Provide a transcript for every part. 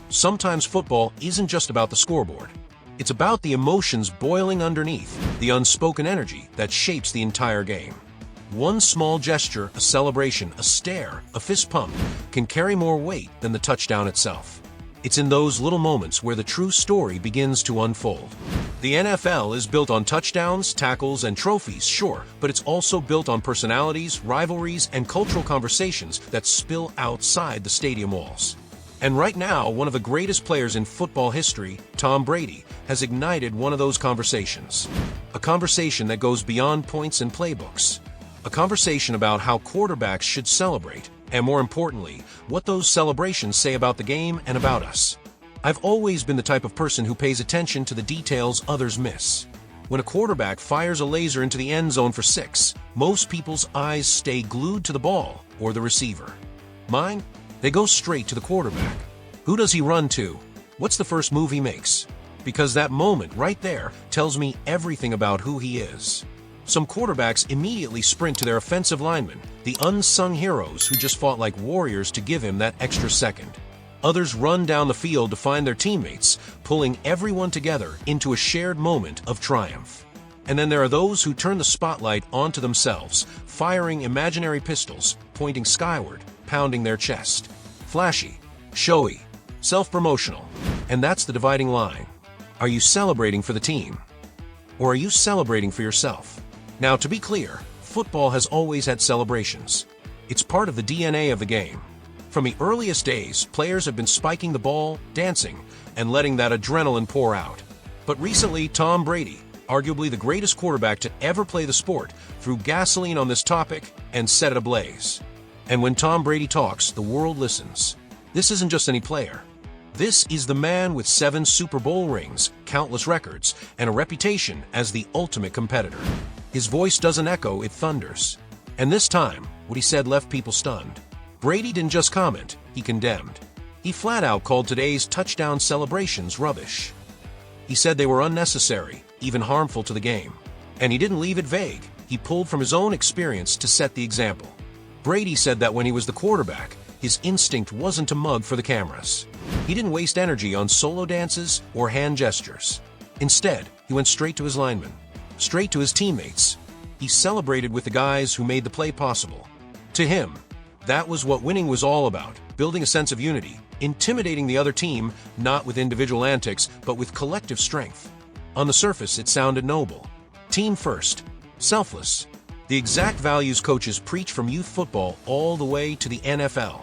Sometimes football isn't just about the scoreboard. It's about the emotions boiling underneath, the unspoken energy that shapes the entire game. One small gesture, a celebration, a stare, a fist pump can carry more weight than the touchdown itself. It's in those little moments where the true story begins to unfold. The NFL is built on touchdowns, tackles, and trophies, sure, but it's also built on personalities, rivalries, and cultural conversations that spill outside the stadium walls. And right now, one of the greatest players in football history, Tom Brady, has ignited one of those conversations. A conversation that goes beyond points and playbooks. A conversation about how quarterbacks should celebrate, and more importantly, what those celebrations say about the game and about us. I've always been the type of person who pays attention to the details others miss. When a quarterback fires a laser into the end zone for 6, most people's eyes stay glued to the ball or the receiver. Mine? They go straight to the quarterback. Who does he run to? What's the first move he makes? Because that moment right there tells me everything about who he is. Some quarterbacks immediately sprint to their offensive linemen, the unsung heroes who just fought like warriors to give him that extra second. Others run down the field to find their teammates, pulling everyone together into a shared moment of triumph. And then there are those who turn the spotlight onto themselves, firing imaginary pistols, pointing skyward, pounding their chest. Flashy, showy, self-promotional. And that's the dividing line. Are you celebrating for the team? Or are you celebrating for yourself? Now, to be clear, football has always had celebrations. It's part of the DNA of the game. From the earliest days, players have been spiking the ball, dancing, and letting that adrenaline pour out. But recently, Tom Brady, arguably the greatest quarterback to ever play the sport, threw gasoline on this topic and set it ablaze. And when Tom Brady talks, the world listens. This isn't just any player. This is the man with 7 Super Bowl rings, countless records, and a reputation as the ultimate competitor. His voice doesn't echo, it thunders. And this time, what he said left people stunned. Brady didn't just comment, he condemned. He flat out called today's touchdown celebrations rubbish. He said they were unnecessary, even harmful to the game. And he didn't leave it vague. He pulled from his own experience to set the example. Brady said that when he was the quarterback, his instinct wasn't to mug for the cameras. He didn't waste energy on solo dances or hand gestures. Instead, he went straight to his linemen, straight to his teammates. He celebrated with the guys who made the play possible. To him, that was what winning was all about, building a sense of unity, intimidating the other team, not with individual antics, but with collective strength. On the surface, it sounded noble. Team first, selfless. The exact values coaches preach from youth football all the way to the NFL.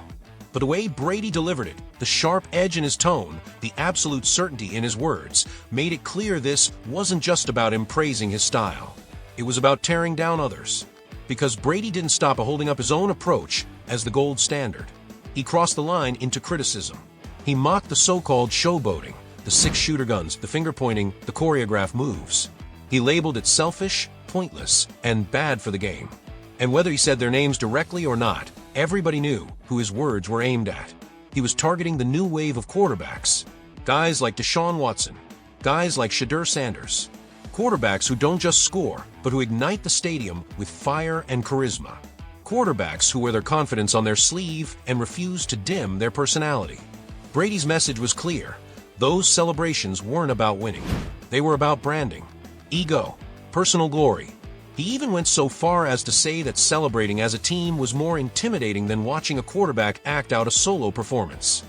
But the way Brady delivered it, the sharp edge in his tone, the absolute certainty in his words, made it clear this wasn't just about him praising his style. It was about tearing down others. Because Brady didn't stop at holding up his own approach as the gold standard. He crossed the line into criticism. He mocked the so-called showboating, the 6 shooter guns, the finger-pointing, the choreographed moves. He labeled it selfish, pointless, and bad for the game. And whether he said their names directly or not, everybody knew who his words were aimed at. He was targeting the new wave of quarterbacks. Guys like Deshaun Watson. Guys like Shedeur Sanders. Quarterbacks who don't just score, but who ignite the stadium with fire and charisma. Quarterbacks who wear their confidence on their sleeve and refuse to dim their personality. Brady's message was clear. Those celebrations weren't about winning. They were about branding, ego, personal glory. He even went so far as to say that celebrating as a team was more intimidating than watching a quarterback act out a solo performance.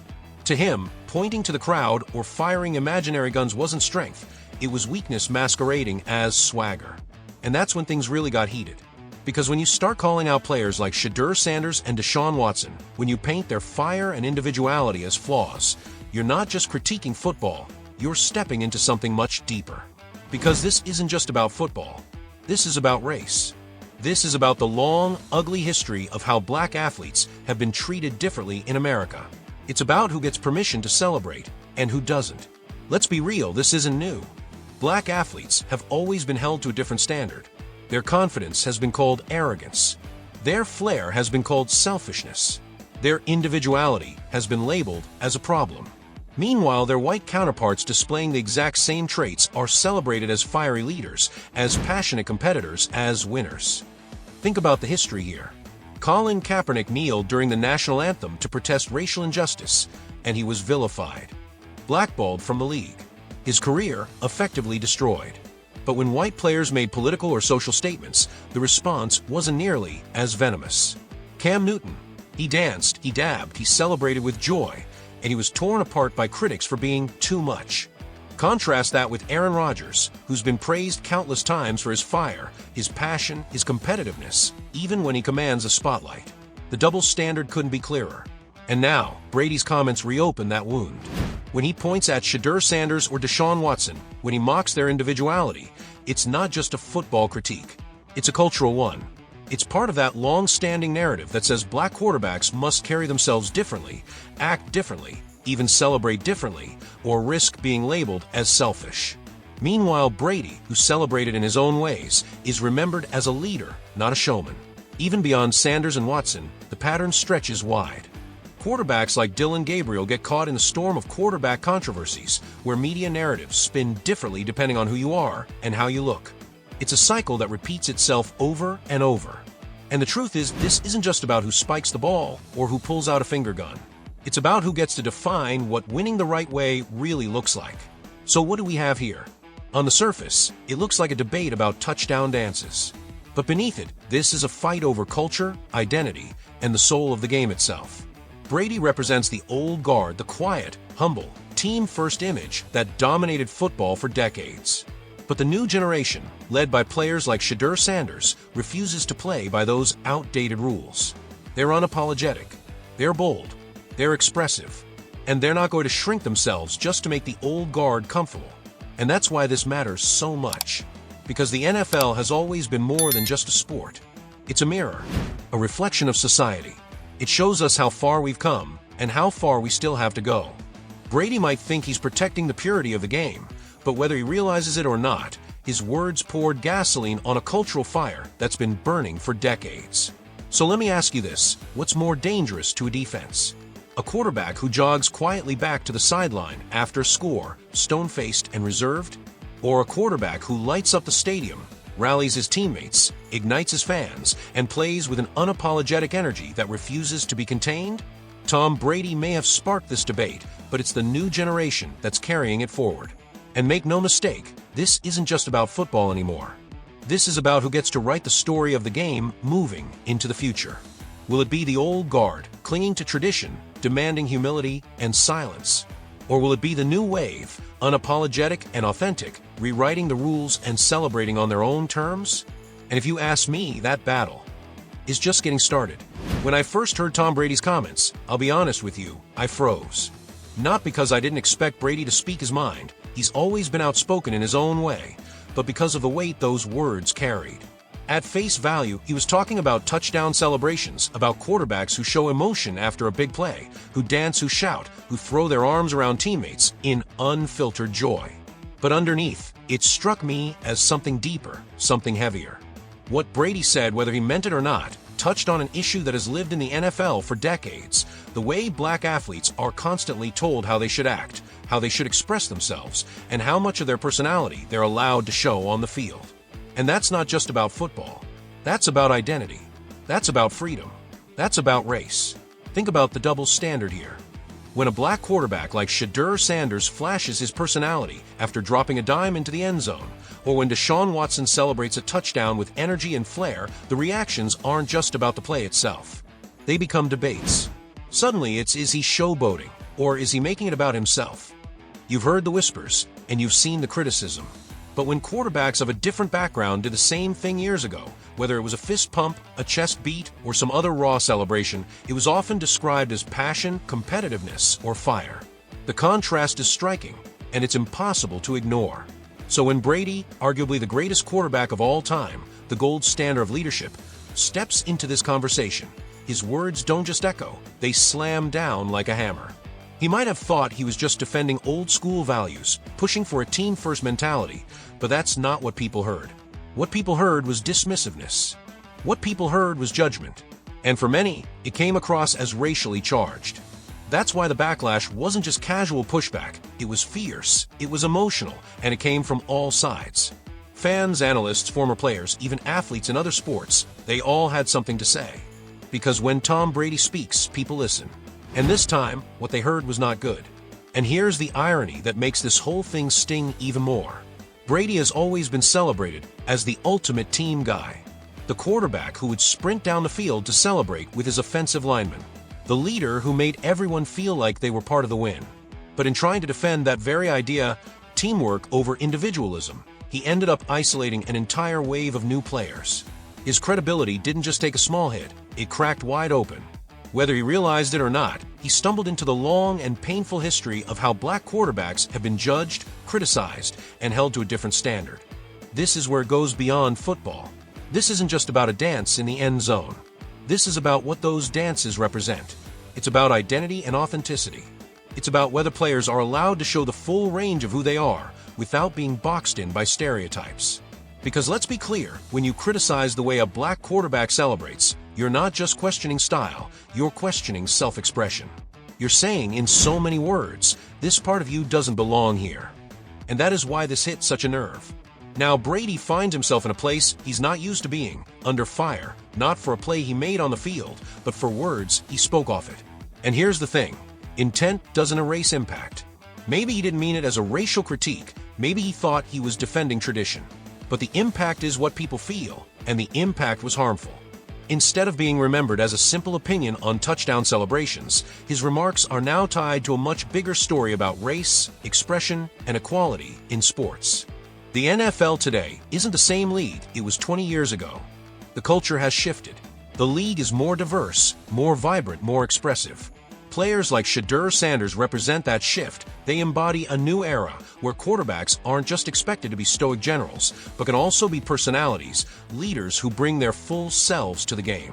To him, pointing to the crowd or firing imaginary guns wasn't strength. It was weakness masquerading as swagger. And that's when things really got heated. Because when you start calling out players like Shedeur Sanders and Deshaun Watson, when you paint their fire and individuality as flaws, you're not just critiquing football, you're stepping into something much deeper. Because this isn't just about football. This is about race. This is about the long, ugly history of how black athletes have been treated differently in America. It's about who gets permission to celebrate and who doesn't. Let's be real, this isn't new. Black athletes have always been held to a different standard. Their confidence has been called arrogance. Their flair has been called selfishness. Their individuality has been labeled as a problem. Meanwhile, their white counterparts displaying the exact same traits are celebrated as fiery leaders, as passionate competitors, as winners. Think about the history here. Colin Kaepernick kneeled during the national anthem to protest racial injustice, and he was vilified. Blackballed from the league. His career effectively destroyed. But when white players made political or social statements, the response wasn't nearly as venomous. Cam Newton. He danced, he dabbed, he celebrated with joy, and he was torn apart by critics for being too much. Contrast that with Aaron Rodgers, who's been praised countless times for his fire, his passion, his competitiveness, even when he commands a spotlight. The double standard couldn't be clearer. And now, Brady's comments reopen that wound. When he points at Shedeur Sanders or Deshaun Watson, when he mocks their individuality, it's not just a football critique. It's a cultural one. It's part of that long-standing narrative that says black quarterbacks must carry themselves differently, act differently, even celebrate differently, or risk being labeled as selfish. Meanwhile, Brady, who celebrated in his own ways, is remembered as a leader, not a showman. Even beyond Sanders and Watson, the pattern stretches wide. Quarterbacks like Dylan Gabriel get caught in a storm of quarterback controversies, where media narratives spin differently depending on who you are and how you look. It's a cycle that repeats itself over and over. And the truth is, this isn't just about who spikes the ball or who pulls out a finger gun. It's about who gets to define what winning the right way really looks like. So what do we have here? On the surface, it looks like a debate about touchdown dances. But beneath it, this is a fight over culture, identity, and the soul of the game itself. Brady represents the old guard, the quiet, humble, team-first image that dominated football for decades. But the new generation, led by players like Shedeur Sanders, refuses to play by those outdated rules. They're unapologetic, they're bold, they're expressive, and they're not going to shrink themselves just to make the old guard comfortable. And that's why this matters so much. Because the NFL has always been more than just a sport. It's a mirror, a reflection of society. It shows us how far we've come and how far we still have to go. Brady might think he's protecting the purity of the game, but whether he realizes it or not, his words poured gasoline on a cultural fire that's been burning for decades. So let me ask you this, what's more dangerous to a defense? A quarterback who jogs quietly back to the sideline after a score, stone-faced and reserved? Or a quarterback who lights up the stadium, rallies his teammates, ignites his fans, and plays with an unapologetic energy that refuses to be contained? Tom Brady may have sparked this debate, but it's the new generation that's carrying it forward. And make no mistake, this isn't just about football anymore. This is about who gets to write the story of the game moving into the future. Will it be the old guard, clinging to tradition, demanding humility and silence? Or will it be the new wave, unapologetic and authentic, rewriting the rules and celebrating on their own terms? And if you ask me, that battle is just getting started. When I first heard Tom Brady's comments, I'll be honest with you, I froze. Not because I didn't expect Brady to speak his mind, he's always been outspoken in his own way, but because of the weight those words carried. At face value, he was talking about touchdown celebrations, about quarterbacks who show emotion after a big play, who dance, who shout, who throw their arms around teammates in unfiltered joy. But underneath, it struck me as something deeper, something heavier. What Brady said, whether he meant it or not, touched on an issue that has lived in the NFL for decades, the way black athletes are constantly told how they should act, how they should express themselves, and how much of their personality they're allowed to show on the field. And that's not just about football. That's about identity. That's about freedom. That's about race. Think about the double standard here. When a black quarterback like Shedeur Sanders flashes his personality after dropping a dime into the end zone, or when Deshaun Watson celebrates a touchdown with energy and flair, the reactions aren't just about the play itself. They become debates. Suddenly it's, is he showboating, or is he making it about himself? You've heard the whispers, and you've seen the criticism. But when quarterbacks of a different background did the same thing years ago, whether it was a fist pump, a chest beat, or some other raw celebration, it was often described as passion, competitiveness, or fire. The contrast is striking, and it's impossible to ignore. So when Brady, arguably the greatest quarterback of all time, the gold standard of leadership, steps into this conversation, his words don't just echo, they slam down like a hammer. He might have thought he was just defending old-school values, pushing for a team-first mentality, but that's not what people heard. What people heard was dismissiveness. What people heard was judgment. And for many, it came across as racially charged. That's why the backlash wasn't just casual pushback, it was fierce, it was emotional, and it came from all sides. Fans, analysts, former players, even athletes in other sports, they all had something to say. Because when Tom Brady speaks, people listen. And this time, what they heard was not good. And here's the irony that makes this whole thing sting even more. Brady has always been celebrated as the ultimate team guy. The quarterback who would sprint down the field to celebrate with his offensive linemen. The leader who made everyone feel like they were part of the win. But in trying to defend that very idea, teamwork over individualism, he ended up isolating an entire wave of new players. His credibility didn't just take a small hit, it cracked wide open. Whether he realized it or not, he stumbled into the long and painful history of how black quarterbacks have been judged, criticized, and held to a different standard. This is where it goes beyond football. This isn't just about a dance in the end zone. This is about what those dances represent. It's about identity and authenticity. It's about whether players are allowed to show the full range of who they are without being boxed in by stereotypes. Because let's be clear, when you criticize the way a black quarterback celebrates, you're not just questioning style, you're questioning self-expression. You're saying in so many words, this part of you doesn't belong here. And that is why this hit such a nerve. Now Brady finds himself in a place he's not used to being, under fire, not for a play he made on the field, but for words he spoke off it. And here's the thing, intent doesn't erase impact. Maybe he didn't mean it as a racial critique, maybe he thought he was defending tradition. But the impact is what people feel, and the impact was harmful. Instead of being remembered as a simple opinion on touchdown celebrations, his remarks are now tied to a much bigger story about race, expression, and equality in sports. The NFL today isn't the same league it was 20 years ago. The culture has shifted. The league is more diverse, more vibrant, more expressive. Players like Shedeur represent that shift. They embody a new era where quarterbacks aren't just expected to be stoic generals, but can also be personalities, leaders who bring their full selves to the game.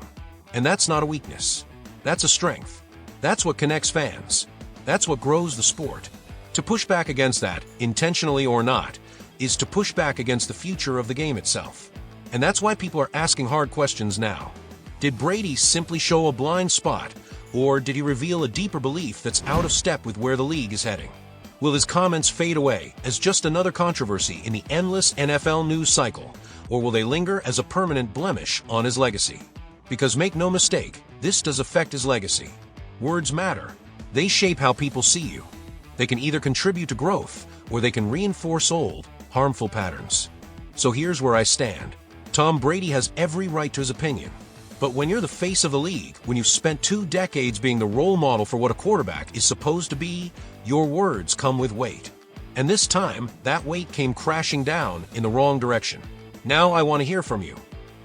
And that's not a weakness. That's a strength. That's what connects fans. That's what grows the sport. To push back against that, intentionally or not, is to push back against the future of the game itself. And that's why people are asking hard questions now. Did Brady simply show a blind spot? Or did he reveal a deeper belief that's out of step with where the league is heading? Will his comments fade away as just another controversy in the endless NFL news cycle? Or will they linger as a permanent blemish on his legacy? Because make no mistake, this does affect his legacy. Words matter. They shape how people see you. They can either contribute to growth, or they can reinforce old, harmful patterns. So here's where I stand. Tom Brady has every right to his opinion. But when you're the face of the league, when you've spent 2 decades being the role model for what a quarterback is supposed to be, your words come with weight. And this time, that weight came crashing down in the wrong direction. Now I want to hear from you.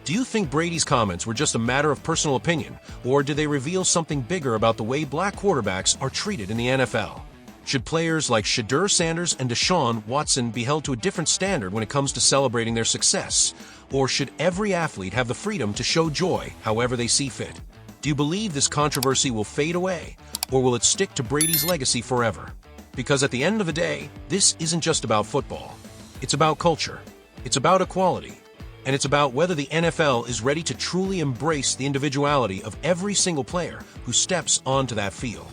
Do you think Brady's comments were just a matter of personal opinion, or did they reveal something bigger about the way black quarterbacks are treated in the NFL? Should players like Shedeur and Deshaun Watson be held to a different standard when it comes to celebrating their success? Or should every athlete have the freedom to show joy however they see fit? Do you believe this controversy will fade away, or will it stick to Brady's legacy forever? Because at the end of the day, this isn't just about football. It's about culture. It's about equality. And it's about whether the NFL is ready to truly embrace the individuality of every single player who steps onto that field.